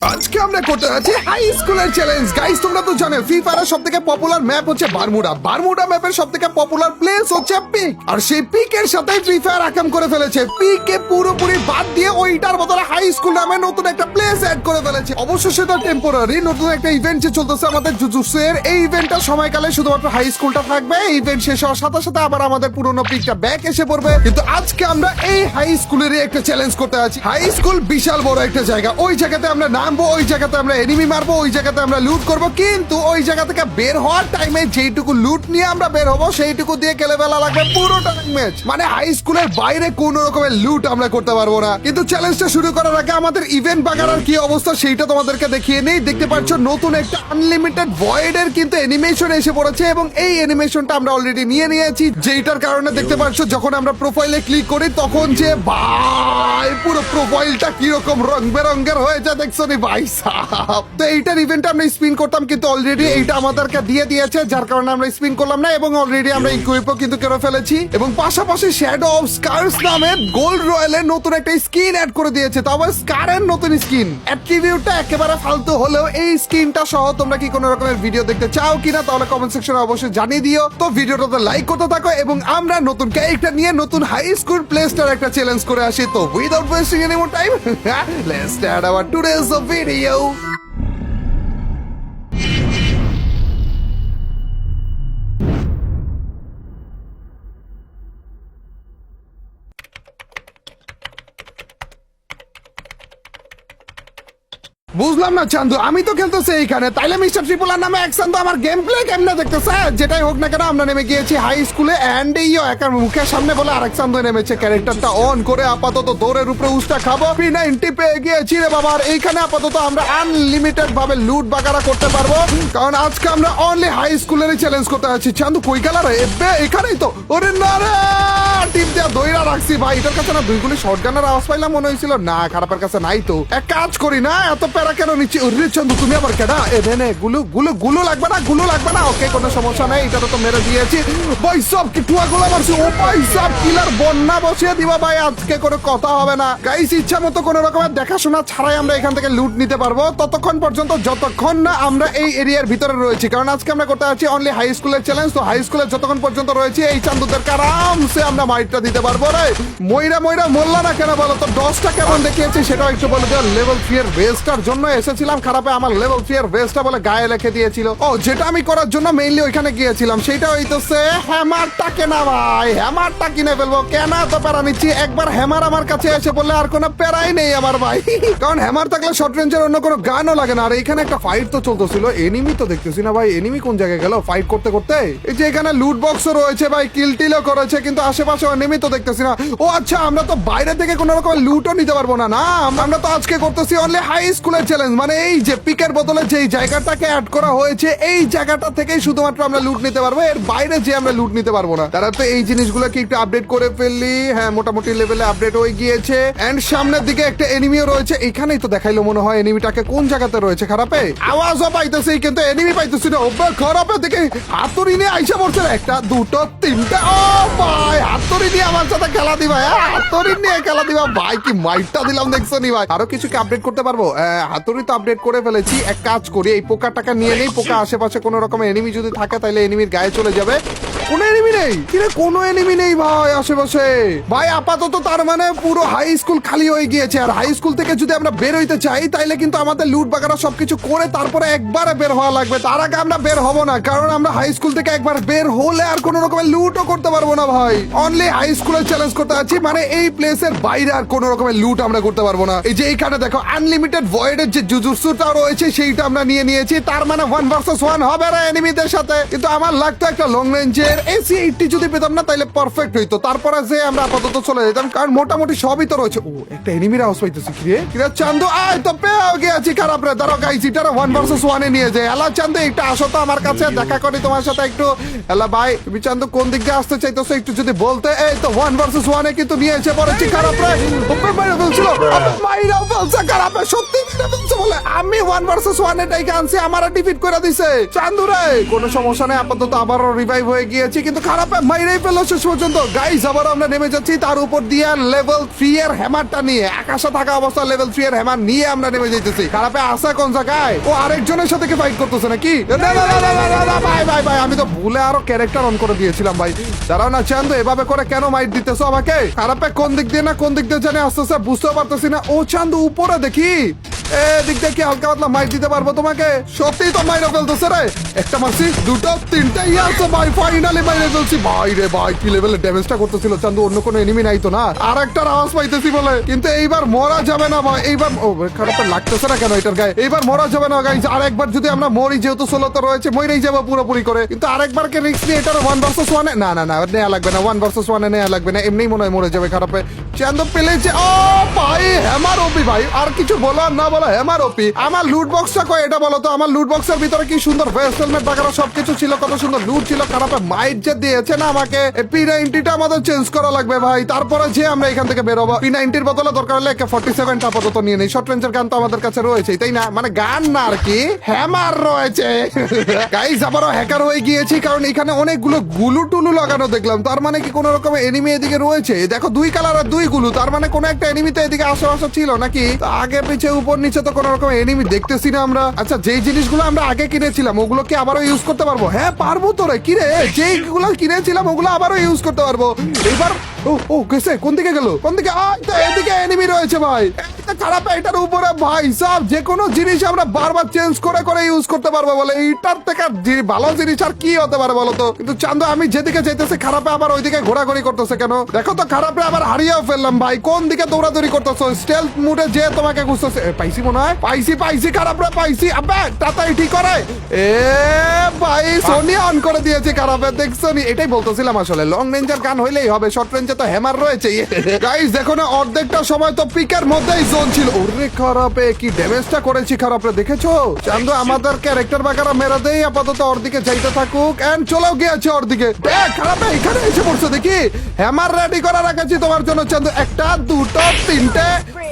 আজকে আমরা করতে যাচ্ছি হাই স্কুলের চ্যালেঞ্জ। গাইস তোমরা তো জানো ফ্রি ফায়ারের সবথেকে পপুলার ম্যাপ হচ্ছে বারমুডা। বারমুডা ম্যাপের সবথেকে পপুলার প্লেস হচ্ছে পিক, আর সেই পিকের সাথে ফ্রি ফায়ার আকাম করে ফেলেছে। পিকে পুরোপুরি বাদ দিয়ে ওইটার বদলে হাই স্কুল নামে নতুন একটা প্লেস অ্যাড করে ফেলেছে। অবশ্য সেটা টেম্পোরারি, নতুন একটা ইভেন্ট যে চলতেছে আমাদের জুজুৎসুর। এই ইভেন্টটা সময়কালে শুধুমাত্র হাই স্কুলটা থাকবে। এই ইভেন্ট শেষ হওয়ার সাথে সাথে আবার আমাদের পুরনো পিকটা ব্যাক এসে পড়বে। কিন্তু আজকে আমরা এই হাই স্কুলেরই একটা চ্যালেঞ্জ করতে আছি। হাই স্কুল বিশাল বড় একটা জায়গা, ওই জায়গাতে আমরা নামবো, ওই জায়গাতে আমরা এনিমি মারবো, ওই জায়গাতে আমরা লুট করব। কিন্তু ওই জায়গা থেকে বের হওয়ার টাইমে যেইটুকু লুট নিয়ে আমরা বের হবো সেইটুকু দিয়ে খেলে ফেলা লাগবে পুরোটা ম্যাচ। মানে হাই স্কুলের বাইরে কোন রকমের লুট আমরা করতে পারবো না। কিন্তু চ্যালেঞ্জটা শুরু করার আগে আমাদের ইভেন্ট বাগারার কি অবস্থা সেইটা তোমাদেরকে দেখিয়ে নেই। দেখতে পাচ্ছ নতুন একটা আনলিমিটেড ভয়েড এর কিন্তু অ্যানিমেশন এসে পড়েছে, এবং এই অ্যানিমেশনটা আমরা অলরেডি নিয়ে নিয়েছি। যেইটার কারণে দেখতে পাচ্ছ যখন আমরা প্রোফাইলে ক্লিক করি তখন যে ভাই পুরো প্রোফাইলটা কিরকম রং বেরঙ্গের হয়েছে দেখছো নি ভাই সাহেব। তো এইটার ইভেন্ট আমরা স্পিন করতাম, কিন্তু অলরেডি এইটা আমাদেরকে দিয়ে দিয়েছে, যার কারণে আমরা স্পিন করলাম না। এবং অলরেডি আমরা ইকুইপও কিন্তু করে ফেলেছি, এবং পাশাপাশি শ্যাডো অফ স্কার্স নামে গোল্ড রয়্যালের নতুন একটা স্কিন অ্যাড করে দিয়েছে। তবে স্কারের নতুন স্কিন অ্যাট্রিবিউটটা একেবারে ফালতু হলেও এই স্কিনটা সহ তোমরা কি কোনো রকমের ভিডিও দেখতে চাও কিনা তাহলে কমেন্ট সেকশনে অবশ্যই জানিয়ে দিও। তো ভিডিওটাতে লাইক করতে থাকো, এবং আমরা নতুন ক্যারেক্টার নিয়ে নতুন হাই স্কুল প্লেস্টার একটা চ্যালেঞ্জ করে আসি। তো without wasting any more time let's start our today's video. বুঝলাম না চান্দু, আমি তো খেলতেছি এইখানে, তাইলে মিস্টার ট্রিপলার নামে এক চান্দু আমার গেম প্লে কেমনে দেখতেছে? যেটাই হোক না কেন আমরা নেমে গিয়েছি হাই স্কুলে, এন্ড ইও একার মুখের সামনে বলে আরেক চান্দু নেমেছে। ক্যারেক্টারটা অন করে আপাতত দৌড়ের উপরে উস্টা খাবো। P90 পেয়ে গিয়েছি রে বাবা। আর এইখানে আপাতত আমরা আনলিমিটেড ভাবে লুট বাগারা করতে পারবো, কারণ আজকে আমরা অনলি হাই স্কুলেরই চ্যালেঞ্জ করতে আছি। চান্দু কই গেল রে? এখানেই তো। ওরে না রে, টিম দিয়া দইরা রাখছি ভাই। এটার কাছে না দুই গুলি শটগানের আওয়াজ পাইলাম মনে হয়েছিল, না খারাপের কাছে নাই তো। এক কাজ করি না, এত প্যারা কেন নিচ্ছি? ওরে চন্দু তুমি আবার কেডা? এখানে গুলু গুলু গুলু লাগবে না, গুলু লাগবে না। ওকে কোনো সমস্যা নাই, এটা তো মেরে দিয়েছি ভাই। সব কি টুয়া গোলা মারছি? ও ভাই সব কিলার বন্যা বসিয়ে দিবা ভাই, আজকে কোনো কথা হবে না। গাইস ইচ্ছা মতো কোনো রকমের দেখাশোনা ছাড়াই আমরা এখান থেকে লুট নিতে পারবো ততক্ষণ পর্যন্ত যতক্ষণ না আমরা এই এরিয়ার ভিতরে রয়েছি, কারণ আজকে আমরা করতে আছি অনলি হাই স্কুলের চ্যালেঞ্জ। তো হাই স্কুলের যতক্ষণ পর্যন্ত রয়েছে এই চান্দুদের আরামসে আমরা মাইটটা দিতে পারবো রে। ময়রা ময়রা মোল্লা না কেন বলো তো? ডসটা কেমন দেখিয়েছি সেটাও একটু বলে দিও। লেভেল 3 এর বেস্টার জন্য এসেছিলাম, খারাপে আমার লেভেল 3 এর বেস্টটা বলে গায়ে লিখে দিয়েছিল। ও যেটা আমি করার জন্য মেইনলি ওইখানে গিয়েছিলাম সেটা হইতেছে হ্যামারটা কেনা ভাই। হ্যামারটা কিনে ফেলবো, কেন এত প্যারা নিচ্ছি? একবার হ্যামার আমার কাছে এসে বললে আর কোনো প্যারাই নেই আমার ভাই, কারণ হ্যামার থাকলে শর্ট রেঞ্জের অন্য কোনো গানও লাগে না। আর এখানে একটা ফাইট তো চলতেছিল, এনিমি তো দেখতেছি না ভাই। এনিমি কোন জায়গায় গেল ফাইট করতে করতে? এই যে এখানে লুট বক্সও রয়েছে ভাই, কিল টিলও করেছে, কিন্তু আশেপাশে এনিমি তো দেখতেছি না। ও আচ্ছা, আমরা তো বাইরে থেকে কোনো রকম লুটও নিতে পারবো না। না, আমরা তো আজকে করতেছি অনলি হাই স্কুলের চ্যালেঞ্জ। মানে এই যে পিকের বদলে যেই জায়গাটাকে অ্যাড করা হয়েছে এই জায়গাটা থেকেই শুধুমাত্র আমরা লুট নিতে পারবো, এর বাইরে যে আমরা লুট নিতে পারবো না। তারা তো এই জিনিসগুলোকে একটু আপডেট করে ফেললি। হ্যাঁ, মোটামুটি লেভেলে আপডেট হয়ে গিয়েছে। এন্ড সামনের দিকে একটা এনিমিও রয়েছে, এখানেই তো দেখাইলো মনে হয় এনিমিটাকে কোন জায়গাতে রয়েছে। খারাপে আওয়াজও পাইতেছি কিন্তু এনিমি পাইতেছি না। ওবে খারাপের দিকে হাতুড়ি নিয়ে আইসা পড়ছে, একটা দুটো তিনটা। ও ভাই হাতুড়ি নিয়ে আমার সাথে খেলা দিবা? হাতুড়ি নিয়ে খেলা দিবা ভাই, কি মাইটটা দিলাম দেখছো নি ভাই। আরো কিছু কি আপডেট করতে পারবো? হাতুড়ি তো আপডেট করে ফেলেছি। এক কাজ করি, এই পোকাটাকে নিয়ে নেই। পোকা আশেপাশে কোনো রকমের এনিমি যদি থাকে তাহলে এনিমির গায়ে চলে যাবে। কোনো এনিমি নেই কিরে? কোনো এনিমি নেই ভাই আশেপাশে ভাই আপাতত। তার মানে পুরো হাই স্কুল খালি হয়ে গিয়েছে। আর হাই স্কুল থেকে যদি আমরা বের হইতে চাই তাইলে কিন্তু আমাদের লুট বাগারা সবকিছু করে তারপরে একবারে বের হওয়া লাগবে। তার আগে আমরা বের হব না, কারণ আমরা হাই স্কুল থেকে একবার বের হলে আর কোনো রকমের লুটও করতে পারবো না ভাই। অনলি হাই স্কুলের চ্যালেঞ্জ করতে আছি, মানে এই প্লেসের বাইরে আর কোনো রকমের লুট আমরা করতে পারবো না। এই যে এইখানে দেখো আনলিমিটেড ভয়েডের যে জুজুৎসুটা রয়েছে সেইটা আমরা নিয়ে নিয়েছি। তার মানে 1 ভার্সেস 1 হবে না এনিমিদের সাথে। কিন্তু আমার লাগতো একটা লং রেঞ্জের AC-80 যদি পেতাম না তাইলে পারফেক্ট হইতো। তারপরে যে আমরা আপাতত চলে যেতাম, কারণ মোটামুটি সবই তো রয়েছে। ও একটা এনিমির আওয়াজ পাইতেছি। কিরে চান্দু আয় তো পেয়ে গিয়েছি। খারাপ রে, ধরো গাইস এটারে 1 ভার্সেস 1 এ নিয়ে যায়। এলা চান্দু একটু আসো তো আমার কাছে, দেখা করি তোমার সাথে একটু। এলা ভাই তুমি চান্দু কোন দিক দিয়ে আসতে চাইতেছো একটু যদি বলতে। এই তো 1 ভার্সেস 1 এ কিন্তু নিয়ে এসে পড়েছি। খারাপ রে, ওপে মাইরা বলছিল, ওপে মাইরা বলছে। খারাপ সত্যি মেরে বলছে বলে আমি 1 vs 1 এটাই আনছি, আমার ডিফিট করে দিছে চান্দু রে। কোনো সমস্যা নেই, আপাতত আবারও রিভাইভ হয়ে গিয়েছি, কিন্তু খারাপ মাইরেই ফেললো শেষ পর্যন্ত। গাইস আবারও আমরা নেমে যাচ্ছি, তার উপর দিয়ে লেভেল 3 এর হ্যামারটা নিয়ে, আকাশে থাকা অবস্থা লেভেল 3 এর হ্যামার নিয়ে আমরা নেমে যাইতেছি। খারাপে আসা কোন জায়গায়? ও আরেকজনের সাথে কি ফাইট করতেছে নাকি? ভাই ভাই ভাই, আমি তো ভুলে আরো ক্যারেক্টার অন করে দিয়েছিলাম ভাই। দাঁড়াও না চান্দু, এভাবে করে কেন মাইট দিতেছো আমাকে? খারাপে কোন দিক দিয়ে না কোন দিক দিয়ে জানি আসতেছে, বুঝতে পারতেছি না। ও চান্দু উপরে দেখি, দিক দিয়ে কি হালকা পাতলা মাইট দিতে পারবো তোমাকে? সত্যি তো মাইরে ফেলতেছে রে। একটা মারছি, দুটো তিনটা আছে ভাই, ফাইনালি মাইরে ফেলছি ভাই রে ভাই। কি লেভেলের ড্যামেজটা করতেছিল চান্দু, অন্য কোনো এনিমি নাই তো না? আর একটা আওয়াজ পাইতেছি বলে, কিন্তু এইবার মরা যাবে না ভাই। এইবার ও খারাপ লাগতেছে না কেন এটার গায়ে? এইবার মরা যাবে না গাইজ। আর একবার যদি আমরা মরি, যেহেতু 16 তো রয়েছে, মরেই যাবো পুরোপুরি করে। কিন্তু আরেকবারকে রিস্ক নিয়ে এটার 1 vs 1 না না না নেওয়া লাগবে না, 1 vs 1 নেওয়া লাগবে না, এমনিই মনে হয় মরে যাবে খারাপে। চান্দু পেলেছে। ও ভাই হ্যামার ওপি ভাই, আর কিছু বলো আর না বলো, হ্যামার ওপি। আমার লুট বক্সটা কই এটা বলো তো? আমার লুট বক্সের ভিতরে কি সুন্দর ভেস্ট হেলমেট বাগারা সবকিছু ছিল, কত সুন্দর লুট ছিল। খারাপে মাইট যে দিয়েছে না আমাকে, P90টা আমাদের চেঞ্জ করা লাগবে ভাই, তারপরে যে আমরা এখান থেকে বেরোবো। P90-র বদলে দরকার হলে AK-47টা আপাতত নিয়ে নেই। শর্ট রেঞ্জের গান তো আমাদের কাছে রয়েছে, তাই না? মানে গান না আর কি, হ্যামার রয়েছে। গাইস আবারও হ্যাকার হয়ে গিয়েছি, কারণ এখানে অনেকগুলো গুলু টুলু লাগানো দেখলাম। তার মানে কি কোনো রকমের এনিমি এদিকে রয়েছে? দেখো 2 কালার আর 2 গুলু, তার মানে কোনো একটা এনিমি তো এদিকে আশেপাশে ছিল নাকি? আগে পিছে উপর নিচে তো কোনো রকমের এনিমি দেখতেছি না আমরা। আচ্ছা, যেই জিনিসগুলো আমরা আগে কিনেছিলাম ওগুলো কি আবারও ইউজ করতে পারবো? হ্যাঁ পারবো তো রে। কি রে, যেইগুলো কিনেছিলাম ওগুলো আবারও ইউজ করতে পারবো এবার। ও ও গেছে, কোন দিকে গেল? কোন দিকে? এদিকে এনিমি রয়েছে ভাই। খারাপ এটার উপরে ভাই সব যে কোনো জিনিস আমরা বারবার চেঞ্জ করে করে ইউজ করতে পারবো বলে, এইটার থেকে ভালো জিনিস আর কি হতে পারে বলো তো? কিন্তু চান্দু আমি যেদিকে যেতেছি খারাপে আবার ওইদিকে ঘোরাঘুরি করতেছে কেন? দেখো তো, খারাপে আবার হারিয়েও ফেললাম ভাই। কোন দিকে দৌড়াদৌড়ি করতেছো? স্টেলথ মুডে যে তোমাকে খুঁজতেছে। পাইছি মনে হয়, পাইছি খারাপে পাইছি। আবে তাড়াতাড়ি ঠিক করে। ভাই সোনি অন করে দিয়েছে খারাপে, দেখছো নি? এটাই বলতেছিলাম আসলে, লং রেঞ্জের গান হইলেই হবে, শর্ট রেঞ্জে তো হ্যামার রয়েছে। গাইস দেখো না, অর্ধেকটা সময় তো পিকের মধ্যেই জোন ছিল। ওরে খারাপে কি ড্যামেজটা করেছি খারাপে, দেখেছো? চান্দু আমাদের ক্যারেক্টার বাগারা মেরা দেই, আপাতত ওর দিকে যাইতে থাকুক। এন্ড চলেও গিয়েছে ওর দিকে। খারাপে এখানে এসে পড়ছে দেখি। হ্যামার রেডি করে রাখাচ্ছি তোমার জন্য চান্দু। একটা, দুটো, তিনটে,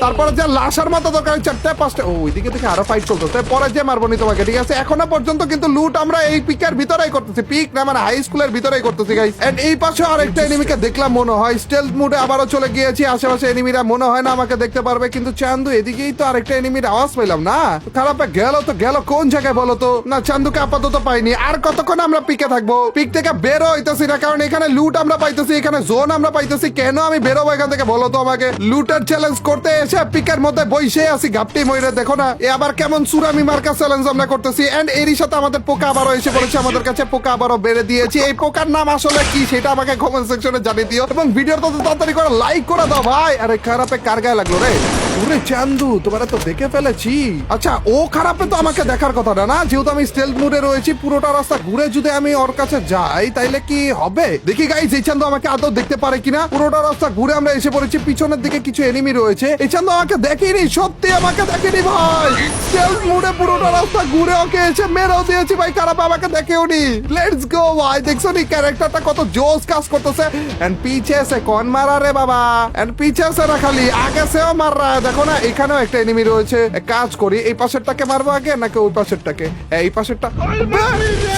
তারপরে যে লাশের মতো দরকার 4টে 5টে। ওইদিকে থেকে আরো ফাইট চলতেছে, পরে যে মারবো নি তোমাকে, ঠিক আছে? এখনো পর্যন্ত কিন্তু লুট আমরা এই পিকের ভিতরেই করতেছি, পিক না মানে হাই স্কুলের ভিতরেই করতেছি গাইস। এন্ড এই পাশে আরেকটা এনিমিকে দেখলাম মনে হয়, স্টেলথ মুডে আবারও চলে গিয়েছি। আশেপাশে এনিমিরা মনে হয় না আমাকে দেখতে পারবে, কিন্তু চান্দু এদিকেই তো আরেকটা এনিমির আওয়াজ পেলাম না? খারাপে গেল তো গেল কোন জায়গায় বলো তো? না চান্দুকে আপাতত পাইনি। আর কতক্ষণ আমরা পিকে থাকবো? পিক থেকে বেরো হইতেছি না, কারণ এখানে লুট আমরা পাইতেছি, এখানে জোন আমরা পাইতেছি। কেন আমি বেরোবো এখান থেকে বলো তো আমাকে? লুটের চ্যালেঞ্জ করতে এসে পিকের মধ্যে বইসে আছি ঘাপটি মইরে। দেখো না এ আবার কেমন সুরামি মার্কা চ্যালেঞ্জ আমরা করতেছি। এন্ড এরই সাথে আমাদের পোকা আবারও এসে পড়েছে আমাদের কাছে। পোকা আবারও বেড়ে দিয়েছি। এই পোকার নাম আসলে কি সেটা আমাকে কমেন্ট সেকশনে জানিয়ে দিও, এবং ভিডিওটা তো তাড়াতাড়ি করে লাইক করে দাও ভাই। আরে খারাপে কার গায়ে লাগলো রে? ওরে চান্দু তোমারে তো দেখে ফেলেছি। আচ্ছা ও খারাপে তো আমাকে দেখার কথা না, যেহেতু আমি স্টেলথ মুডে রয়েছি। পুরোটা রাস্তা ঘুরে যদি আমি ওর কাছে যাই তাইলে কি হবে? দেখি গাইস এই চান্দু আমাকে আদৌ দেখতে পারে কিনা। পুরোটা রাস্তা ঘুরে আমরা এসে পড়েছি, পিছনের দিকে কিছু এনিমি রয়েছে। এই চান্দু আমাকে দেখেনি, সত্যি আমাকে দেখেনি ভাই। স্টেলথ মুডে পুরোটা রাস্তা ঘুরে ওকে এসে মেরেও দিয়েছি ভাই, খারাপ আমাকে দেখেও নি। লেটস গো ভাই, দেখছো নি ক্যারেক্টারটা কত জোস কাজ করতেছে। এন্ড পিছে সে কোন মারা রে বাবা? এন্ড পিছে সে না খালি আগে সেও মার রা। দেখো না এখানেও একটা এনিমি রয়েছে। এক কাজ করি, এই পাশেরটাকে মারবো আগে নাকি ওই পাশেরটাকে? এই পাশেরটা।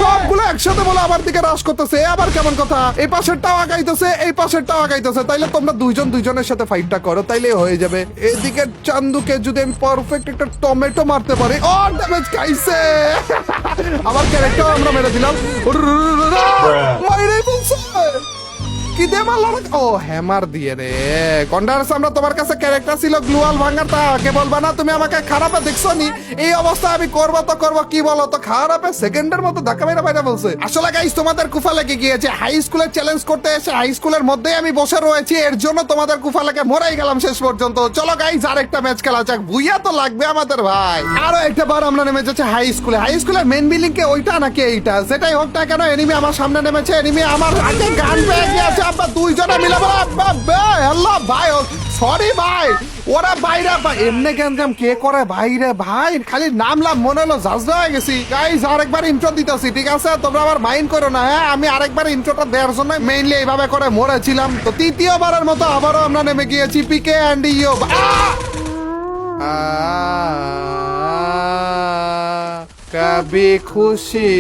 সবগুলো একসাথে বলে আমার দিকে রাশ করতেছে, আবার কেমন কথা? এই পাশেরটাও আগাইতেছে, এই পাশেরটাও আগাইতেছে। তাইলে তোমরা দুইজনের সাথে ফাইটটা করো, তাইলে হয়ে যাবে। এদিকে চান্দুকে যদি আমি পারফেক্ট একটা টমেটো মারতে পারি। ও ড্যামেজ খাইছে। আমার ক্যারেক্টার আমরা মেরে দিলাম। মাইরে বলছে কি দে মারলো? ও হ্যামার দিয়ে রে। কন্ডারস আমরা তোমার কাছে ক্যারেক্টার ছিল গ্লুয়াল ভাঙার, তা কে বলবা না তুমি আমাকে খারাপে দেখছো নি? এই অবস্থা আমি করবো তো করবো, কি বলো তো? খারাপে সেকেন্ডের মতো ধাক্কা মেরে বাইরে বলছে। আসলে গাইস তোমাদের কুফা লেগে গিয়েছে। হাই স্কুলের চ্যালেঞ্জ করতে এসে হাই স্কুলের মধ্যেই আমি বসে রয়েছি, এর জন্য তোমাদের কুফা লেগে মরেই গেলাম শেষ পর্যন্ত। চলো গাইস আরেকটা ম্যাচ খেলা যাক, বুইয়া তো লাগবে আমাদের ভাই। আরো একটা বার আমরা নেমে যাচ্ছি হাই স্কুলে। হাই স্কুলের মেন বিল্ডিং কে ওইটা নাকি এইটা, সেটাই হোক না কেন এনিমি আমার সামনে নেমেছে। এনিমি আমার আগে গান পেয়ে গিয়েছে। আমরা দুইজনে মিলে আল্লাহ ভাই, সরি ভাই। ওরা বাইরে এমনি গ্যাঞ্জাম কে করে বাইরে ভাই? খালি নামলাম মনে হলো জাজরা হয়ে গেছি। গাইস আরেকবার ইন্ট্রো দিতেছি, ঠিক আছে? তোমরা আবার মাইন্ড করো না। হ্যাঁ আমি আরেকবার ইন্ট্রোটা দেওয়ার জন্য মেইনলি এইভাবে করে মরেছিলাম। তো তৃতীয়বারের মতো আবারও আমরা নেমে গিয়েছি পিকে অ্যান্ড ইও। কবি খুশি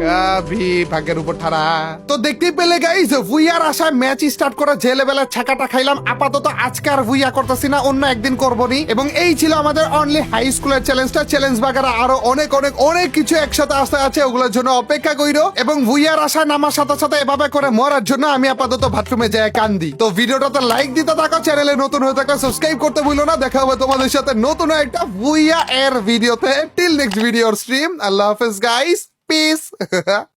কবি ভাগ্যের উপর ঠাড়া। তো দেখতেই পেলে গাইস ভুইয়ার আশায় ম্যাচ স্টার্ট করে যে লেভেলের ছাকাটা খাইলাম, আপাতত আজকে আর ভুইয়া করতেছি না, অন্য একদিন করবনি। এবং এই ছিল আমাদের অনলি হাই স্কুলের চ্যালেঞ্জটা। চ্যালেঞ্জ বাগারা আরো অনেক অনেক অনেক কিছু একসাথে আসতে আছে, ওগুলোর জন্য অপেক্ষা কইরো। এবং ভুইয়ার আশায় নামার সাথে সাথে এভাবে করে মরার জন্য আমি আপাতত বাথরুমে যাই কান্দি। তো ভিডিওটাতে লাইক দিতে থাকো, চ্যানেলে নতুন হয়ে থাকলে সাবস্ক্রাইব করতে ভুলো না। দেখা হবে তোমাদের সাথে নতুন একটা ভুইয়া এর ভিডিওতে। টিল নেক্সট ভিডিওর স্ট্রিম, আল্লাহ হাফেজ গাইস, পিস।